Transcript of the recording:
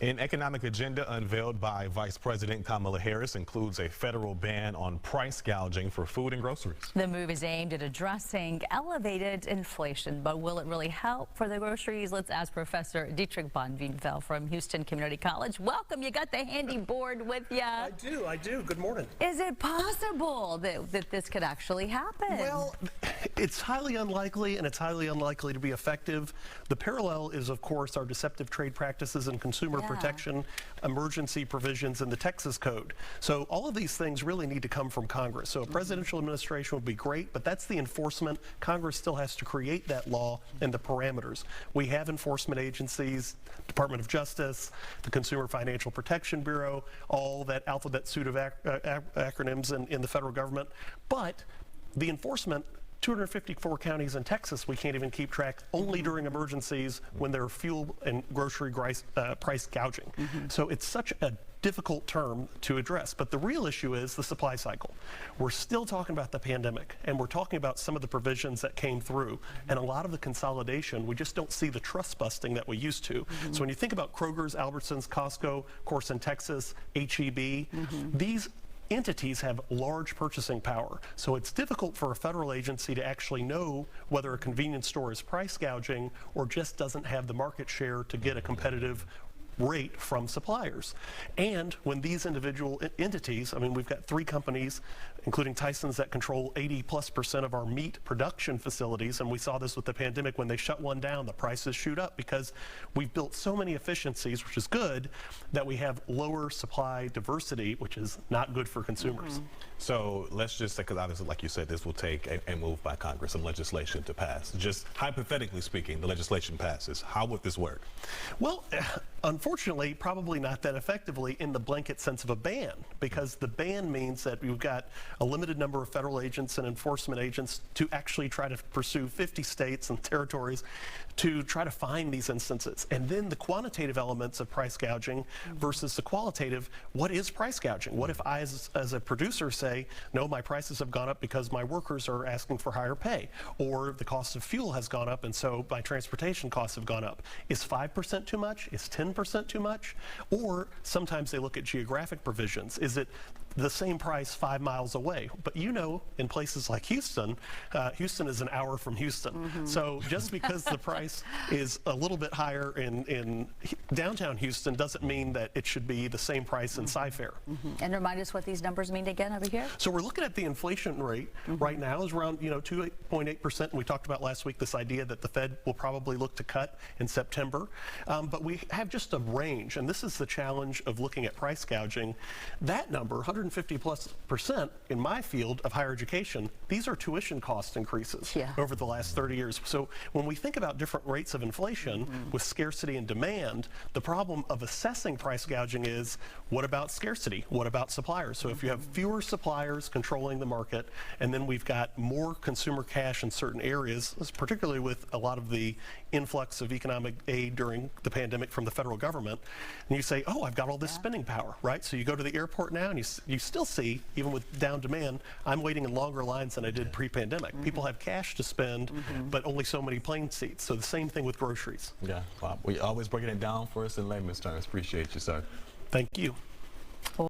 An economic agenda unveiled by Vice President Kamala Harris includes a federal ban on price gouging for food and groceries. The move is aimed at addressing elevated inflation, but will it really help for the groceries? Let's ask Professor Dietrich von Biedenfeld from Houston Community College. Welcome. You got the handy board with you. I do. Good morning. Is it possible that this could actually happen? Well, it's highly unlikely, and it's highly unlikely to be effective. The parallel is, of course, our deceptive trade practices and consumer protection, emergency provisions in the Texas Code. So all of these things really need to come from Congress. So a presidential administration would be great, but that's the enforcement. Congress still has to create that law and the parameters. We have enforcement agencies, Department of Justice, the Consumer Financial Protection Bureau, all that alphabet suite of acronyms in the federal government. But the enforcement, 254 counties in Texas, we can't even keep track, only during emergencies when there are fuel and grocery price gouging. So it's such a difficult term to address. But the real issue is the supply cycle. We're still talking about the pandemic, and we're talking about some of the provisions that came through, and a lot of the consolidation, we just don't see the trust busting that we used to. So when you think about Kroger's, Albertsons, Costco, of course in Texas, HEB, these entities have large purchasing power, so it's difficult for a federal agency to actually know whether a convenience store is price gouging or just doesn't have the market share to get a competitive rate from suppliers. And when these individual entities, I mean, we've got 3 companies, including Tyson's, that control 80+% of our meat production facilities, and we saw this with the pandemic. When they shut one down, the prices shoot up because we've built so many efficiencies, which is good, that we have lower supply diversity, which is not good for consumers. So let's just say, because obviously, like you said, this will take a move by Congress and legislation to pass. Just hypothetically speaking, the legislation passes. How would this work? Well, unfortunately, probably not that effectively in the blanket sense of a ban, because the ban means that we've got a limited number of federal agents and enforcement agents to actually try to pursue 50 states and territories to try to find these instances. And then the quantitative elements of price gouging versus the qualitative, what is price gouging? What if I, as a producer, say, no, my prices have gone up because my workers are asking for higher pay, or the cost of fuel has gone up and so my transportation costs have gone up? Is 5% too much? Is 10% too much? Or sometimes they look at geographic provisions. Is it the same price 5 miles away? But you know, in places like Houston, Houston is an hour from Houston. So just because the price is a little bit higher in downtown Houston doesn't mean that it should be the same price in Cy-Fair. And remind us what these numbers mean again over here. So we're looking at the inflation rate right now is around 2.8%. And we talked about last week this idea that the Fed will probably look to cut in September. But we have just a range, and this is the challenge of looking at price gouging. That number, 150+% in my field of higher education, these are tuition cost increases over the last 30 years. So when we think about different rates of inflation with scarcity and demand, the problem of assessing price gouging is, what about scarcity? What about suppliers? So if you have fewer suppliers controlling the market, and then we've got more consumer cash in certain areas, particularly with a lot of the influx of economic aid during the pandemic from the federal government, and you say, oh, I've got all this spending power, right? So you go to the airport now and you still see, even with down demand, I'm waiting in longer lines than I did pre-pandemic. People have cash to spend, but only so many plane seats. So the same thing with groceries. Yeah, wow. We always breaking it down for us in layman's terms. Appreciate you, sir. Thank you.